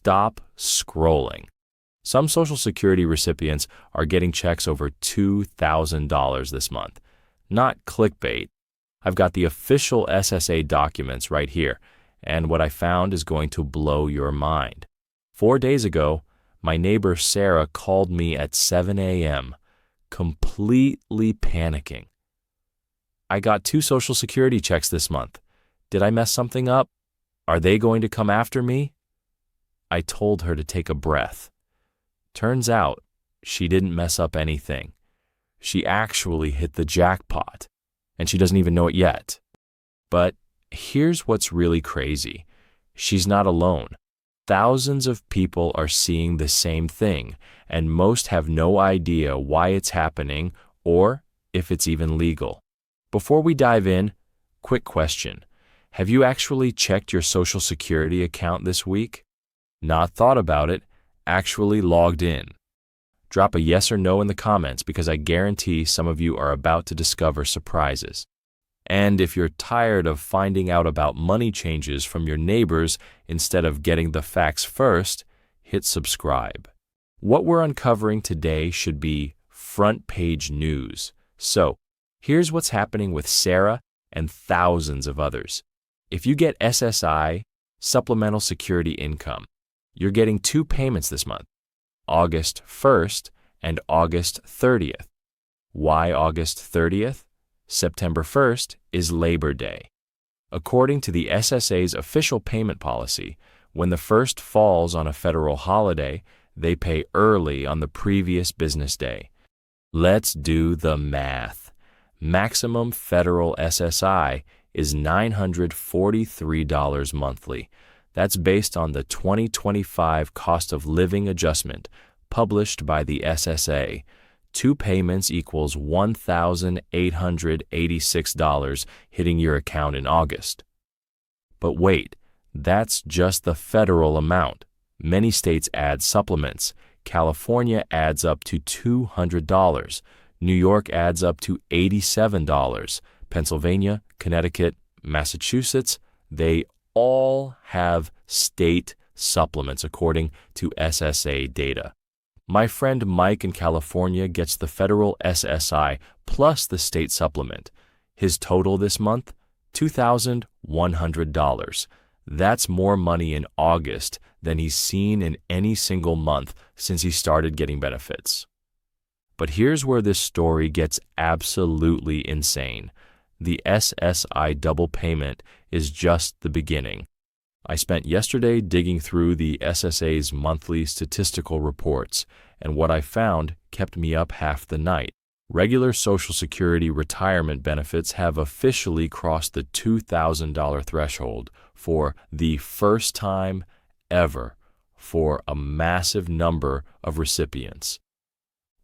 stop scrolling. Some Social Security recipients are getting checks over $2,000 this month. Not clickbait. I've got the official SSA documents right here, and what I found is going to blow your mind. 4 days ago, my neighbor Sarah called me at 7 a.m., completely panicking. I got 2 Social Security checks this month. Did I mess something up? Are they going to come after me? I told her to take a breath. Turns out, she didn't mess up anything. She actually hit the jackpot, and she doesn't even know it yet. But here's what's really crazy. She's not alone. Thousands of people are seeing the same thing, and most have no idea why it's happening or if it's even legal. Before we dive in, quick question. Have you actually checked your Social Security account this week? Not thought about it, actually logged in? Drop a yes or no in the comments because I guarantee some of you are about to discover surprises. And if you're tired of finding out about money changes from your neighbors instead of getting the facts first, hit subscribe. What we're uncovering today should be front page news. So, here's what's happening with Sarah and thousands of others. If you get SSI, Supplemental Security Income, you're getting 2 payments this month, August 1st and August 30th. Why August 30th? September 1st is Labor Day. According to the SSA's official payment policy, when the first falls on a federal holiday, they pay early on the previous business day. Let's do the math. Maximum federal SSI is $943 monthly. That's based on the 2025 Cost of Living Adjustment published by the SSA. 2 payments equals $1,886 hitting your account in August. But wait, that's just the federal amount. Many states add supplements. California adds up to $200. New York adds up to $87. Pennsylvania, Connecticut, Massachusetts, they all have state supplements according to SSA data. My friend Mike in California gets the federal SSI plus the state supplement. His total this month, $2,100. That's more money in August than he's seen in any single month since he started getting benefits. But here's where this story gets absolutely insane. The SSI double payment is just the beginning. I spent yesterday digging through the SSA's monthly statistical reports, and what I found kept me up half the night. Regular Social Security retirement benefits have officially crossed the $2,000 threshold for the first time ever for a massive number of recipients.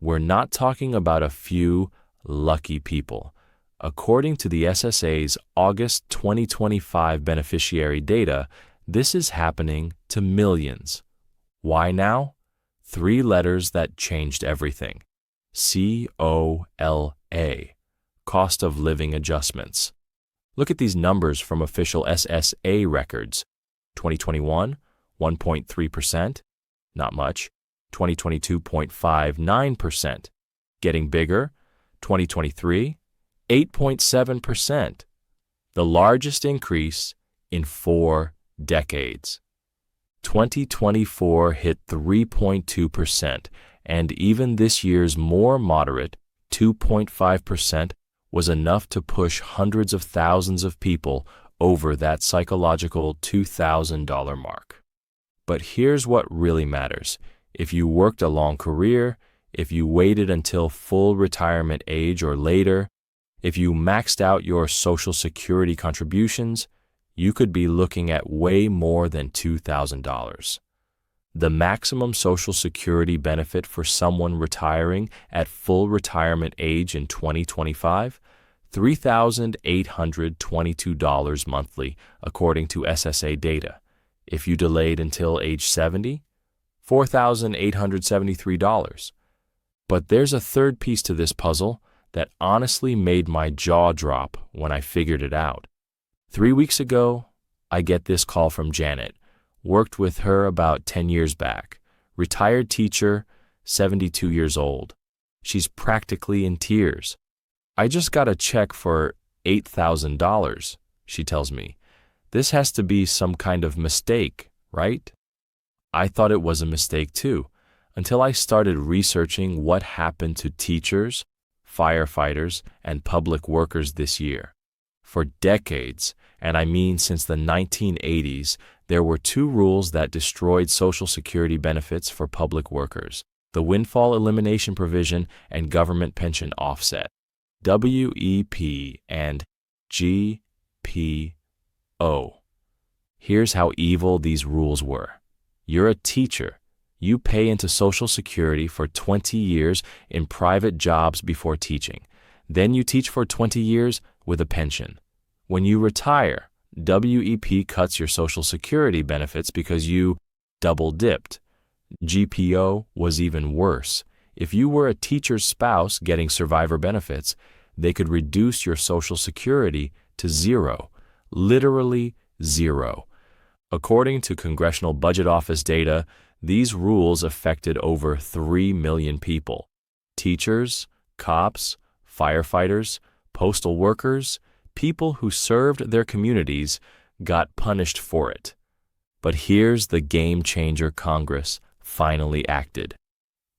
We're not talking about a few lucky people. According to the SSA's August 2025 beneficiary data, this is happening to millions. Why now? 3 letters that changed everything. COLA, Cost of Living Adjustments. Look at these numbers from official SSA records. 2021, 1.3%, not much. 2022, 0.59%. Getting bigger, 2023, 8.7%, the largest increase in 4 decades. 2024 hit 3.2%, and even this year's more moderate 2.5% was enough to push hundreds of thousands of people over that psychological $2,000 mark. But here's what really matters. If you worked a long career, if you waited until full retirement age or later, if you maxed out your Social Security contributions, you could be looking at way more than $2,000. The maximum Social Security benefit for someone retiring at full retirement age in 2025, $3,822 monthly, according to SSA data. If you delayed until age 70, $4,873. But there's a third piece to this puzzle that honestly made my jaw drop when I figured it out. 3 weeks ago, I get this call from Janet, Worked with her about 10 years back. Retired teacher, 72 years old. She's practically in tears. I just got a check for $8,000, she tells me. This has to be some kind of mistake, right? I thought it was a mistake too, until I started researching what happened to teachers, firefighters, and public workers this year. For decades, and I mean since the 1980s, there were two rules that destroyed Social Security benefits for public workers: the windfall elimination provision and government pension offset, WEP and GPO. Here's how evil these rules were. You're a teacher. You pay into Social Security for 20 years in private jobs before teaching. Then you teach for 20 years with a pension. When you retire, WEP cuts your Social Security benefits because you double-dipped. GPO was even worse. If you were a teacher's spouse getting survivor benefits, they could reduce your Social Security to zero, literally zero. According to Congressional Budget Office data, these rules affected over 3 million people: teachers, cops, firefighters, postal workers. People who served their communities got punished for it. But here's the game changer: Congress finally acted.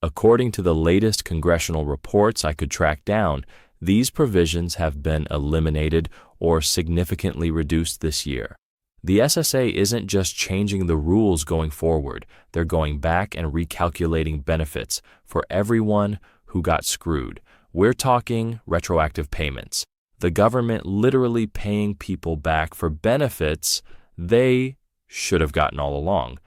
According to the latest congressional reports I could track down, these provisions have been eliminated or significantly reduced this year. The SSA isn't just changing the rules going forward, they're going back and recalculating benefits for everyone who got screwed. We're talking retroactive payments. The government literally paying people back for benefits they should have gotten all along.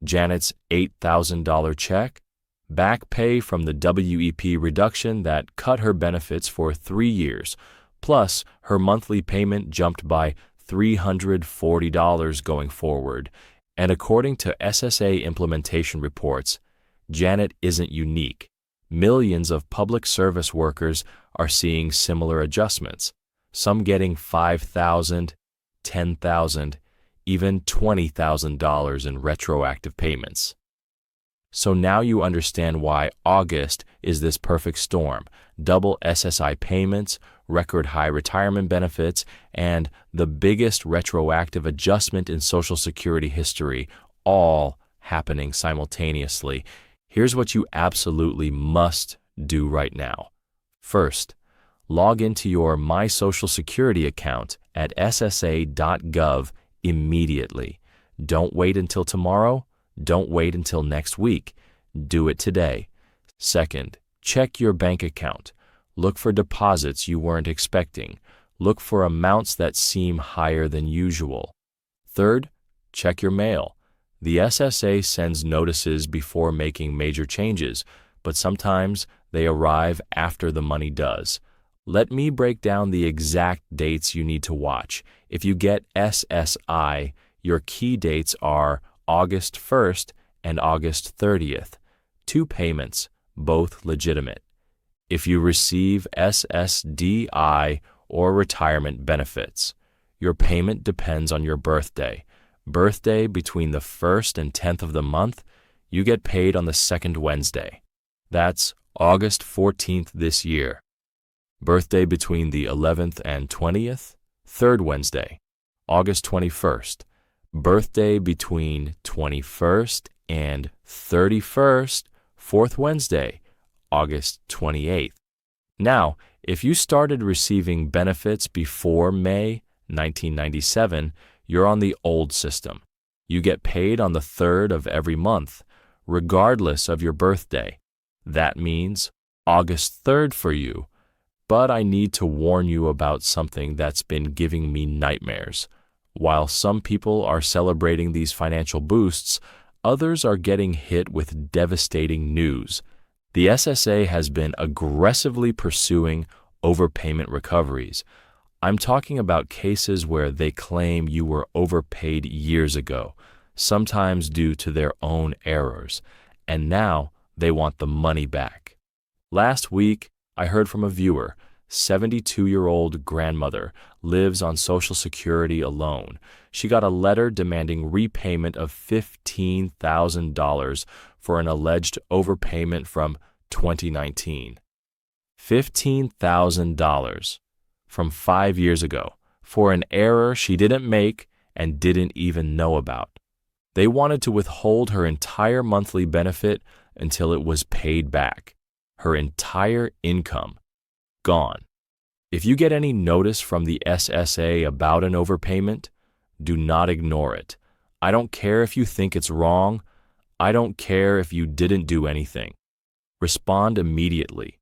Janet's $8,000 check, back pay from the WEP reduction that cut her benefits for 3 years, plus her monthly payment jumped by $340 going forward. And according to SSA implementation reports, Janet isn't unique. Millions of public service workers are seeing similar adjustments, some getting $5,000, $10,000, even $20,000 in retroactive payments. So now you understand why August is this perfect storm: double SSI payments, record high retirement benefits, and the biggest retroactive adjustment in Social Security history, all happening simultaneously. Here's what you absolutely must do right now. First, log into your My Social Security account at ssa.gov immediately. Don't wait until tomorrow. Don't wait until next week. Do it today. Second, check your bank account. Look for deposits you weren't expecting. Look for amounts that seem higher than usual. Third, check your mail. The SSA sends notices before making major changes, but sometimes they arrive after the money does. Let me break down the exact dates you need to watch. If you get SSI, your key dates are August 1st and August 30th. 2 payments, both legitimate. If you receive SSDI or retirement benefits, your payment depends on your birthday. Birthday between the 1st and 10th of the month, you get paid on the 2nd Wednesday. That's August 14th this year. Birthday between the 11th and 20th, 3rd Wednesday, August 21st. Birthday between 21st and 31st, 4th Wednesday, August 28th. Now, if you started receiving benefits before May 1997, you're on the old system. You get paid on the 3rd of every month, regardless of your birthday. That means August 3rd for you. But I need to warn you about something that's been giving me nightmares. While some people are celebrating these financial boosts, others are getting hit with devastating news. The SSA has been aggressively pursuing overpayment recoveries. I'm talking about cases where they claim you were overpaid years ago, sometimes due to their own errors, and now they want the money back. Last week, I heard from a viewer 72-year-old grandmother, lives on Social Security alone. She got a letter demanding repayment of $15,000 for an alleged overpayment from 2019. $15,000 from 5 years ago for an error she didn't make and didn't even know about. They wanted to withhold her entire monthly benefit until it was paid back. Her entire income gone. If you get any notice from the SSA about an overpayment, do not ignore it. I don't care if you think it's wrong. I don't care if you didn't do anything. Respond immediately.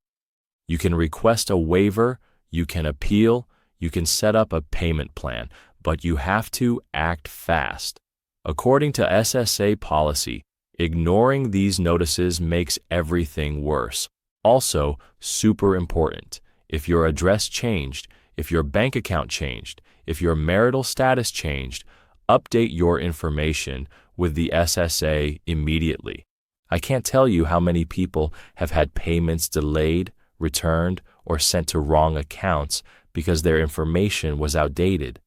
You can request a waiver, you can appeal, you can set up a payment plan, but you have to act fast. According to SSA policy, ignoring these notices makes everything worse. Also, super important, if your address changed, if your bank account changed, if your marital status changed, update your information with the SSA immediately. I can't tell you how many people have had payments delayed, returned, or sent to wrong accounts because their information was outdated.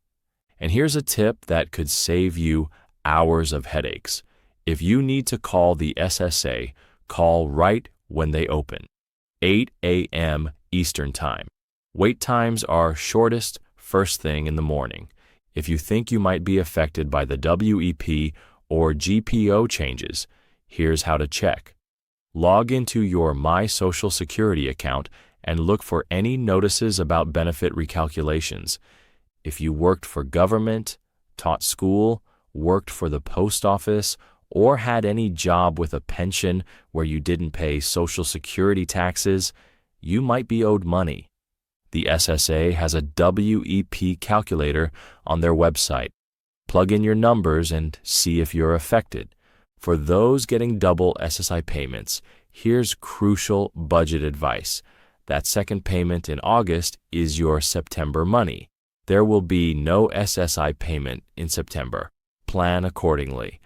And here's a tip that could save you hours of headaches. If you need to call the SSA, call right when they open, 8 a.m. Eastern Time. Wait times are shortest first thing in the morning. If you think you might be affected by the WEP or GPO changes, here's how to check. Log into your My Social Security account and look for any notices about benefit recalculations. If you worked for government, taught school, worked for the post office, or had any job with a pension where you didn't pay Social Security taxes, you might be owed money. The SSA has a WEP calculator on their website. Plug in your numbers and see if you're affected. For those getting double SSI payments, here's crucial budget advice. That second payment in August is your September money. There will be no SSI payment in September. Plan accordingly.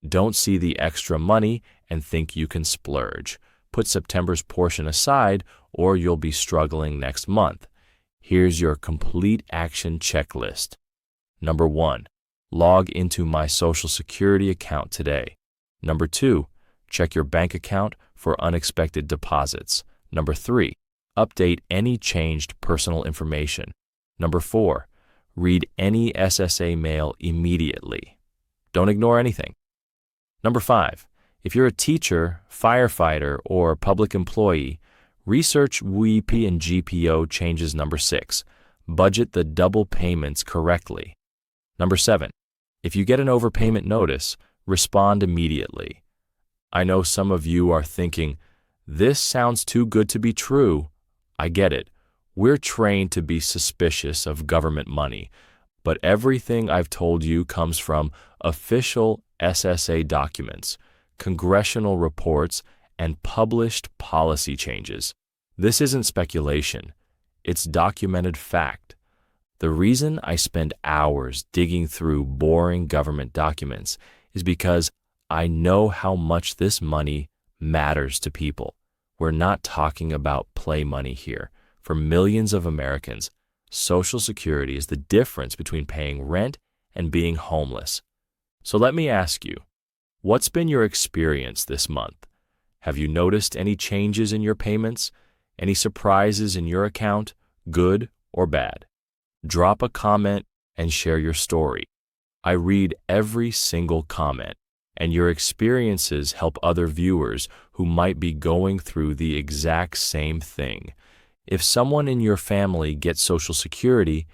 Don't see the extra money and think you can splurge. Put September's portion aside or you'll be struggling next month. Here's your complete action checklist. Number 1, log into my Social Security account today. Number 2, check your bank account for unexpected deposits. Number 3, update any changed personal information. Number 4, read any SSA mail immediately. Don't ignore anything. Number 5, if you're a teacher, firefighter, or public employee, research WEP and GPO changes. Number 6, budget the double payments correctly. Number 7, if you get an overpayment notice, respond immediately. I know some of you are thinking, this sounds too good to be true. I get it. We're trained to be suspicious of government money, but everything I've told you comes from official SSA documents, congressional reports, and published policy changes. This isn't speculation. It's documented fact. The reason I spend hours digging through boring government documents is because I know how much this money matters to people. We're not talking about play money here. For millions of Americans, Social Security is the difference between paying rent and being homeless. So let me ask you, what's been your experience this month? Have you noticed any changes in your payments? Any surprises in your account, good or bad? Drop a comment and share your story. I read every single comment, and your experiences help other viewers who might be going through the exact same thing. If someone in your family gets Social Security,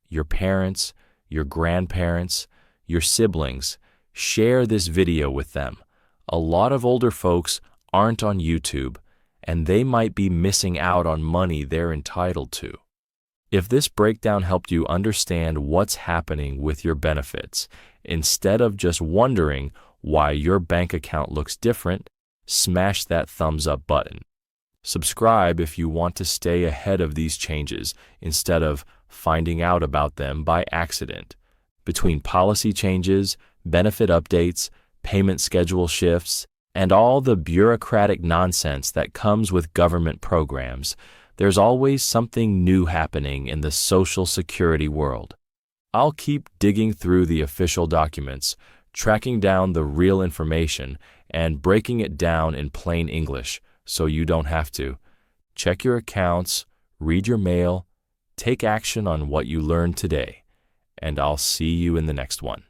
your parents, your grandparents, your siblings, share this video with them. A lot of older folks aren't on YouTube, and they might be missing out on money they're entitled to. If this breakdown helped you understand what's happening with your benefits, instead of just wondering why your bank account looks different, smash that thumbs up button. Subscribe if you want to stay ahead of these changes instead of finding out about them by accident. Between policy changes, benefit updates, payment schedule shifts, and all the bureaucratic nonsense that comes with government programs, There's always something new happening in the Social Security world. I'll keep digging through the official documents, tracking down the real information, and breaking it down in plain English so you don't have to. Check your accounts, read your mail, take action on what you learned today, and I'll see you in the next one.